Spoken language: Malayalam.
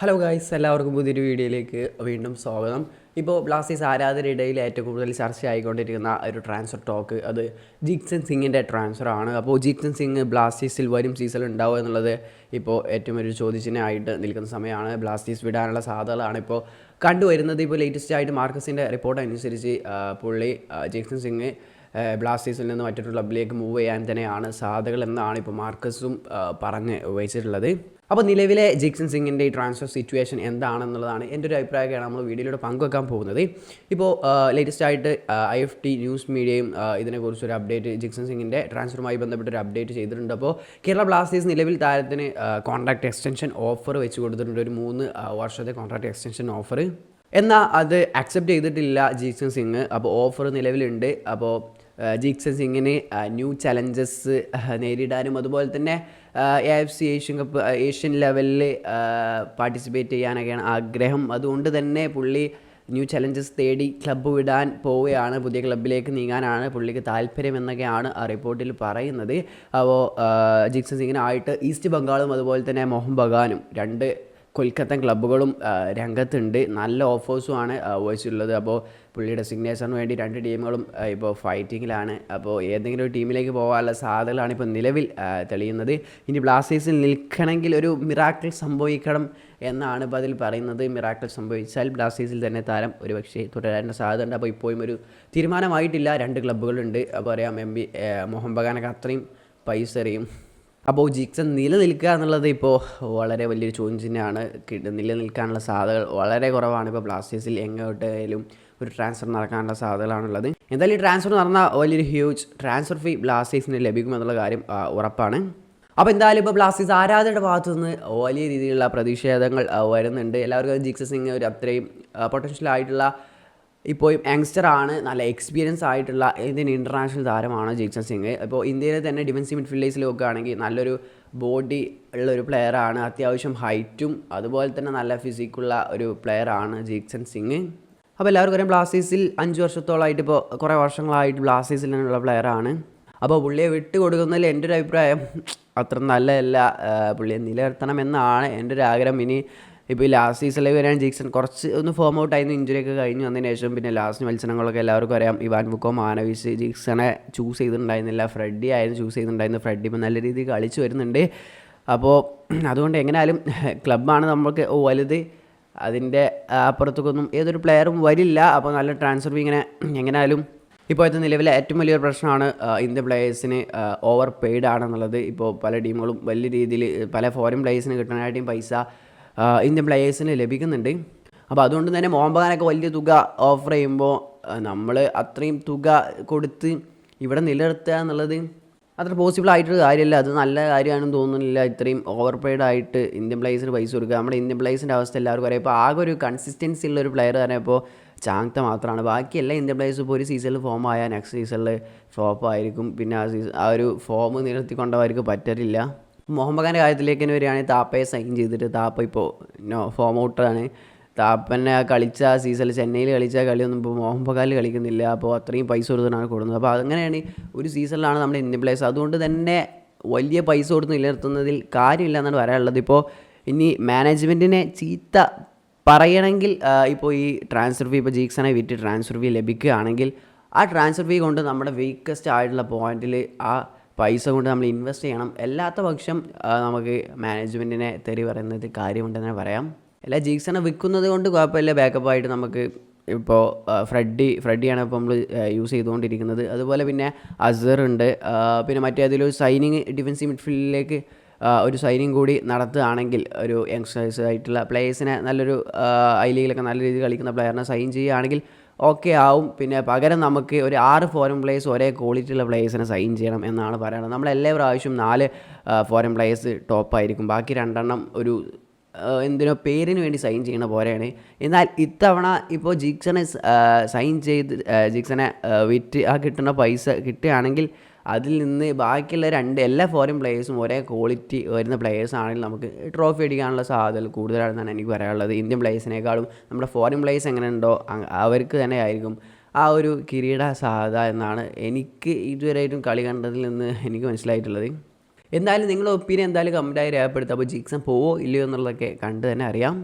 ഹലോ ഗായ്സ്, എല്ലാവർക്കും പുതിയൊരു വീഡിയോയിലേക്ക് വീണ്ടും സ്വാഗതം. ഇപ്പോൾ ബ്ലാസ്റ്റേഴ്സ് ആരാധകരുടെ ഏറ്റവും കൂടുതൽ ചർച്ചയായിക്കൊണ്ടിരിക്കുന്ന ഒരു ട്രാൻസ്ഫർ ടോക്ക് അത് ജിക്സൺ സിംഗിൻ്റെ ട്രാൻസ്ഫറാണ്. അപ്പോൾ ജിക്സൺ സിംഗ് ബ്ലാസ്റ്റേഴ്സിൽ വരും സീസണിൽ ഉണ്ടാവുക എന്നുള്ളത് ഇപ്പോൾ ഏറ്റവും ഒരു ചോദ്യചിഹ്നമായിട്ട് നിൽക്കുന്ന സമയമാണ്. ബ്ലാസ്റ്റേഴ്സ് വിടാനുള്ള സാധ്യതകളാണ് ഇപ്പോൾ കണ്ടുവരുന്നത്. ഇപ്പോൾ ലേറ്റസ്റ്റ് ആയിട്ട് മാർക്കസിൻ്റെ റിപ്പോർട്ട് അനുസരിച്ച് പുള്ളി ജിക്സൺ സിംഗ് ബ്ലാസ്റ്റേഴ്സിൽ നിന്ന് മറ്റൊരു ക്ലബിലേക്ക് മൂവ് ചെയ്യാൻ തന്നെയാണ് സാധ്യതകൾ എന്നാണ് ഇപ്പോൾ മാർക്കസും പറഞ്ഞ് വെച്ചിട്ടുള്ളത്. അപ്പോൾ നിലവിലെ ജിക്സൺ സിംഗിൻ്റെ ഈ ട്രാൻസ്ഫർ സിറ്റുവേഷൻ എന്താണെന്നുള്ളതാണ് എൻ്റെ ഒരു അഭിപ്രായമൊക്കെയാണ് നമ്മൾ വീഡിയോയിലൂടെ പങ്കുവെക്കാൻ പോകുന്നത്. ഇപ്പോൾ ലേറ്റസ്റ്റ് ആയിട്ട് IFT ന്യൂസ് മീഡിയയും ഇതിനെക്കുറിച്ചൊരു അപ്ഡേറ്റ് ജിക്സൺ സിംഗിൻ്റെ ട്രാൻസ്ഫറുമായി ബന്ധപ്പെട്ടൊരു അപ്ഡേറ്റ് ചെയ്തിട്ടുണ്ട്. അപ്പോൾ കേരള ബ്ലാസ്റ്റേഴ്സ് നിലവിൽ താരത്തിന് കോൺട്രാക്ട് എക്സ്റ്റൻഷൻ ഓഫർ വെച്ച് കൊടുത്തിട്ടുണ്ട്, ഒരു 3 വർഷത്തെ കോൺട്രാക്ട് എക്സ്റ്റൻഷൻ ഓഫർ. എന്നാൽ അത് അക്സെപ്റ്റ് ചെയ്തിട്ടില്ല ജിക്സൺ സിംഗ്. അപ്പോൾ ഓഫർ നിലവിലുണ്ട്. അപ്പോൾ ജിക്സൺ സിംഗിന് ന്യൂ ചലഞ്ചസ് നേരിടാനും അതുപോലെ തന്നെ AFC ഏഷ്യൻ കപ്പ് ഏഷ്യൻ ലെവലിൽ പാർട്ടിസിപ്പേറ്റ് ചെയ്യാനൊക്കെയാണ് ആഗ്രഹം. അതുകൊണ്ട് തന്നെ പുള്ളി ന്യൂ ചലഞ്ചസ് തേടി ക്ലബ്ബ് വിടാൻ പോവുകയാണ്, പുതിയ ക്ലബ്ബിലേക്ക് നീങ്ങാനാണ് പുള്ളിക്ക് താല്പര്യം എന്നൊക്കെയാണ് ആ റിപ്പോർട്ടിൽ പറയുന്നത്. അപ്പോൾ ജിക്സൺ സിംഗിനായിട്ട് ഈസ്റ്റ് ബംഗാളും അതുപോലെ തന്നെ മോഹൻ ബഗാനും 2 കൊൽക്കത്തൻ ക്ലബ്ബുകളും രംഗത്തുണ്ട്. നല്ല ഓഫേഴ്സുമാണ് വെച്ചിട്ടുള്ളത്. അപ്പോൾ പുള്ളിയുടെ സിഗ്നേച്ചറിന് വേണ്ടി 2 ടീമുകളും ഇപ്പോൾ ഫൈറ്റിങ്ങിലാണ്. അപ്പോൾ ഏതെങ്കിലും ഒരു ടീമിലേക്ക് പോകാനുള്ള സാധ്യതകളാണ് ഇപ്പോൾ നിലവിൽ തെളിയുന്നത്. ഇനി ബ്ലാസ്റ്റേഴ്സിൽ നിൽക്കണമെങ്കിൽ ഒരു മിറാക്കിൾ സംഭവിക്കണം എന്നാണ് ഇപ്പോൾ അതിൽ പറയുന്നത്. മിറാക്കിൾ സംഭവിച്ചാൽ ബ്ലാസ്റ്റേഴ്സിൽ തന്നെ താരം ഒരുപക്ഷെ തുടരാനുള്ള സാധ്യതയുണ്ട്. അപ്പോൾ ഇപ്പോഴും ഒരു തീരുമാനമായിട്ടില്ല. 2 ക്ലബ്ബുകളുണ്ട്. അപ്പോൾ അറിയാം മോഹൻ ബഗാനൊക്കെ അത്രയും പൈസ എറിയും. അപ്പോൾ ജിക്സൺ നിലനിൽക്കുക എന്നുള്ളത് ഇപ്പോൾ വളരെ വലിയൊരു ചോദ്യം ചിഹ്നമാണ്. നിലനിൽക്കാനുള്ള സാധ്യതകൾ വളരെ കുറവാണ്. ഇപ്പോൾ ബ്ലാസ്റ്റേഴ്സിൽ എങ്ങോട്ടായാലും ഒരു ട്രാൻസ്ഫർ നടക്കാനുള്ള സാധ്യതകളാണുള്ളത്. എന്തായാലും ഈ ട്രാൻസ്ഫർ നടന്ന വലിയൊരു ഹ്യൂജ് ട്രാൻസ്ഫർ ഫീ ബ്ലാസ്റ്റേഴ്സിന് ലഭിക്കുമെന്നുള്ള കാര്യം ഉറപ്പാണ്. അപ്പോൾ എന്തായാലും ഇപ്പോൾ ബ്ലാസ്റ്റേഴ്സ് ആരാധകരുടെ ഭാഗത്തു നിന്ന് വലിയ രീതിയിലുള്ള പ്രതിഷേധങ്ങൾ വരുന്നുണ്ട്. എല്ലാവർക്കും ജിക്സൺ സിംഗ് ഒരു അത്രയും പൊട്ടൻഷ്യലായിട്ടുള്ള ഇപ്പോഴും യങ്സ്റ്ററാണ്, നല്ല എക്സ്പീരിയൻസ് ആയിട്ടുള്ള ഇന്ത്യൻ ഇൻ്റർനാഷണൽ താരമാണ് ജിക്സൺ സിംഗ്. ഇപ്പോൾ ഇന്ത്യയിലെ തന്നെ ഡിഫൻസീവ് മിഡ്ഫീൽഡേഴ്സിൽ നോക്കുകയാണെങ്കിൽ നല്ലൊരു ബോഡി ഉള്ളൊരു പ്ലെയറാണ്, അത്യാവശ്യം ഹൈറ്റും അതുപോലെ തന്നെ നല്ല ഫിസിക്കുള്ള ഒരു പ്ലെയറാണ് ജിക്സൺ സിംഗ്. അപ്പോൾ എല്ലാവർക്കും അറിയാം ബ്ലാസ്റ്റേഴ്സിൽ 5 വർഷത്തോളമായിട്ട് ഇപ്പോൾ കുറേ വർഷങ്ങളായിട്ട് ബ്ലാസ്റ്റേഴ്സിൽ നിന്നുള്ള പ്ലെയറാണ്. അപ്പോൾ പുള്ളിയെ വിട്ട് കൊടുക്കുന്നതിൽ എൻ്റെ ഒരു അഭിപ്രായം അത്ര നല്ലതല്ല. പുള്ളിയെ നിലനിർത്തണമെന്നാണ് എൻ്റെ ഒരു ആഗ്രഹം. ഇനി ഇപ്പോൾ ഈ ലാസ്റ്റ് സീസണിലേക്ക് വരാൻ ജിക്സൺ കുറച്ച് ഒന്ന് ഫോം ഔട്ട് ആയിരുന്നു, ഇഞ്ചുറിയൊക്കെ കഴിഞ്ഞ് വന്നതിന് ശേഷം. പിന്നെ ലാസ്റ്റ് മത്സരങ്ങളൊക്കെ എല്ലാവർക്കും അറിയാം, ഇവാൻ ബുക്കോ മാനവിസ് ജിക്സണെ ചൂസ് ചെയ്തിട്ടുണ്ടായിരുന്നില്ല, ഫ്രെഡി ആയിരുന്നു ചൂസ് ചെയ്തിട്ടുണ്ടായിരുന്നു. ഫ്രെഡി ഇപ്പോൾ നല്ല രീതിയിൽ കളിച്ച് വരുന്നുണ്ട്. അപ്പോൾ അതുകൊണ്ട് എങ്ങനെയാലും ക്ലബ്ബാണ് നമുക്ക് വലുത്, അതിൻ്റെ അപ്പുറത്തേക്കൊന്നും ഏതൊരു പ്ലെയറും വരില്ല. അപ്പോൾ നല്ല ട്രാൻസ്ഫർ ഇങ്ങനെ എങ്ങനെയാലും ഇപ്പോഴത്തെ നിലവിലെ ഏറ്റവും വലിയൊരു പ്രശ്നമാണ് ഇന്ത്യൻ പ്ലെയേഴ്സിന് ഓവർ പെയ്ഡ് ആണെന്നുള്ളത്. ഇപ്പോൾ പല ടീമുകളും വലിയ രീതിയിൽ പല ഫോറിൻ പ്ലെയേഴ്സിന് കിട്ടാനായിട്ടും പൈസ ഇന്ത്യൻ പ്ലെയേഴ്സിന് ലഭിക്കുന്നുണ്ട്. അപ്പോൾ അതുകൊണ്ട് തന്നെ മോഹൻ ബഗാനൊക്കെ വലിയ തുക ഓഫർ ചെയ്യുമ്പോൾ നമ്മൾ അത്രയും തുക കൊടുത്ത് ഇവിടെ നിലനിർത്തുക എന്നുള്ളത് അത്ര പോസിബിൾ ആയിട്ടൊരു കാര്യമല്ല. അത് നല്ല കാര്യമാണെന്ന് തോന്നുന്നില്ല. ഇത്രയും ഓവർ പെയ്ഡ് ആയിട്ട് ഇന്ത്യൻ പ്ലെയേഴ്സിന് പൈസ കൊടുക്കുക. നമ്മുടെ ഇന്ത്യൻ പ്ലെയേഴ്സിൻ്റെ അവസ്ഥ എല്ലാവർക്കും അറിയാം. ഇപ്പോൾ ആകെ ഒരു കൺസിസ്റ്റൻസി ഉള്ളൊരു പ്ലെയർ തന്നെ ഇപ്പോൾ ചാങ്ത മാത്രമാണ്. ബാക്കിയെല്ലാം ഇന്ത്യൻ പ്ലെയേഴ്സ് ഇപ്പോൾ ഒരു സീസണിൽ ഫോം ആയാൽ നെക്സ്റ്റ് സീസണിൽ ഫ്ലോപ്പ് ആയിരിക്കും. പിന്നെ ആ ഒരു ഫോം നിലനിർത്തിക്കൊണ്ടവർക്ക് പറ്റില്ല. മോഹൻ ബഗാൻ്റെ കാര്യത്തിലേക്ക് തന്നെ വരികയാണെങ്കിൽ താപ്പയെ സൈൻ ചെയ്തിട്ട് താപ്പ ഇപ്പോൾ ഫോം ഔട്ടാണ്. താപ്പനെ കളിച്ച സീസണിൽ ചെന്നൈയിൽ കളിച്ച കളിയൊന്നും ഇപ്പോൾ മോഹൻ ബഗാനിൽ കളിക്കുന്നില്ല. അപ്പോൾ അത്രയും പൈസ കൊടുത്തിട്ടാണ് കൊടുക്കുന്നത്. അപ്പോൾ അങ്ങനെയാണ് ഒരു സീസണിലാണ് നമ്മുടെ ഇന്ത്യൻ പ്ലേയേഴ്സ്. അതുകൊണ്ട് തന്നെ വലിയ പൈസ കൊടുത്ത് നിലനിർത്തുന്നതിൽ കാര്യമില്ല എന്നാണ് പറയാനുള്ളത്. ഇപ്പോൾ ഇനി മാനേജ്മെൻറ്റിനെ ചീത്ത പറയണമെങ്കിൽ ഇപ്പോൾ ഈ ട്രാൻസ്ഫർ ഫീ ഇപ്പോൾ ജിക്സനെ വിറ്റ് ട്രാൻസ്ഫർ ഫീ ലഭിക്കുകയാണെങ്കിൽ ആ ട്രാൻസ്ഫർ ഫീ കൊണ്ട് നമ്മുടെ വീക്കസ്റ്റ് ആയിട്ടുള്ള പോയിന്റിൽ ആ പൈസ കൊണ്ട് നമ്മൾ ഇൻവെസ്റ്റ് ചെയ്യണം. അല്ലാത്ത പക്ഷം നമുക്ക് മാനേജ്മെൻറ്റിനെ തെറി പറയുന്നത് കാര്യമുണ്ടെന്ന് പറയാം. അല്ല, ജിക്സനെ വിൽക്കുന്നത് കൊണ്ട് കുഴപ്പമില്ല. ബാക്കപ്പായിട്ട് നമുക്ക് ഇപ്പോൾ ഫ്രെഡിയാണ് ഇപ്പോൾ നമ്മൾ യൂസ് ചെയ്തുകൊണ്ടിരിക്കുന്നത്. അതുപോലെ പിന്നെ അസർ ഉണ്ട്. പിന്നെ മറ്റേ അതിലൊരു സൈനിങ് ഡിഫൻസീവ് മിഡ്ഫീൽഡിലേക്ക് ഒരു സൈനിങ് കൂടി നടത്തുകയാണെങ്കിൽ ഒരു യങ്സ്റ്റേഴ്സ് ആയിട്ടുള്ള പ്ലേയേഴ്സിനെ നല്ലൊരു ഐ ലീഗിലൊക്കെ നല്ല രീതിയിൽ കളിക്കുന്ന പ്ലെയറിനെ സൈൻ ചെയ്യുകയാണെങ്കിൽ ഓക്കെ ആവും. പിന്നെ പകരം നമുക്ക് ഒരു 6 ഫോറിൻ പ്ലേയേഴ്സ് ഒരേ ക്വാളിറ്റിയുള്ള പ്ലേയേഴ്സിനെ സൈൻ ചെയ്യണം എന്നാണ് പറയുന്നത്. നമ്മളെല്ലാ പ്രാവശ്യം 4 ഫോറിൻ പ്ലേയേഴ്സ് ടോപ്പായിരിക്കും, ബാക്കി 2 ഒരു എന്തിനോ പേരിന് വേണ്ടി സൈൻ ചെയ്യണ പോലെയാണ്. എന്നാൽ ഇത്തവണ ഇപ്പോൾ ജിക്സനെ സൈൻ ചെയ്ത് ജിക്സനെ വിറ്റ് ആ കിട്ടുന്ന പൈസ കിട്ടുകയാണെങ്കിൽ അതിൽ നിന്ന് ബാക്കിയുള്ള എല്ലാ ഫോറിൻ പ്ലേയേഴ്സും ഒരേ ക്വാളിറ്റി വരുന്ന പ്ലേയേഴ്സ് ആണെങ്കിൽ നമുക്ക് ട്രോഫി അടിക്കാനുള്ള സാധ്യത കൂടുതലാണെന്നാണ് എനിക്ക് പറയാനുള്ളത്. ഇന്ത്യൻ പ്ലേയേഴ്സിനേക്കാളും നമ്മുടെ ഫോറിൻ പ്ലേയേഴ്സ് എങ്ങനെ ഉണ്ടോ അവർക്ക് തന്നെ ആയിരിക്കും ആ ഒരു കിരീട സാധ്യത എന്നാണ് എനിക്ക് ഇതുവരെയായിട്ടും കളി കണ്ടതിൽ നിന്ന് എനിക്ക് മനസ്സിലായിട്ടുള്ളത്. എന്തായാലും നിങ്ങളുടെ ഒപ്പീനിയൻ എന്തായാലും കമൻറ്റായി രേഖപ്പെടുത്തുക. അപ്പോൾ ജിക്സൺ പോവോ ഇല്ലയോ എന്നുള്ളതൊക്കെ കണ്ട് തന്നെ അറിയാം.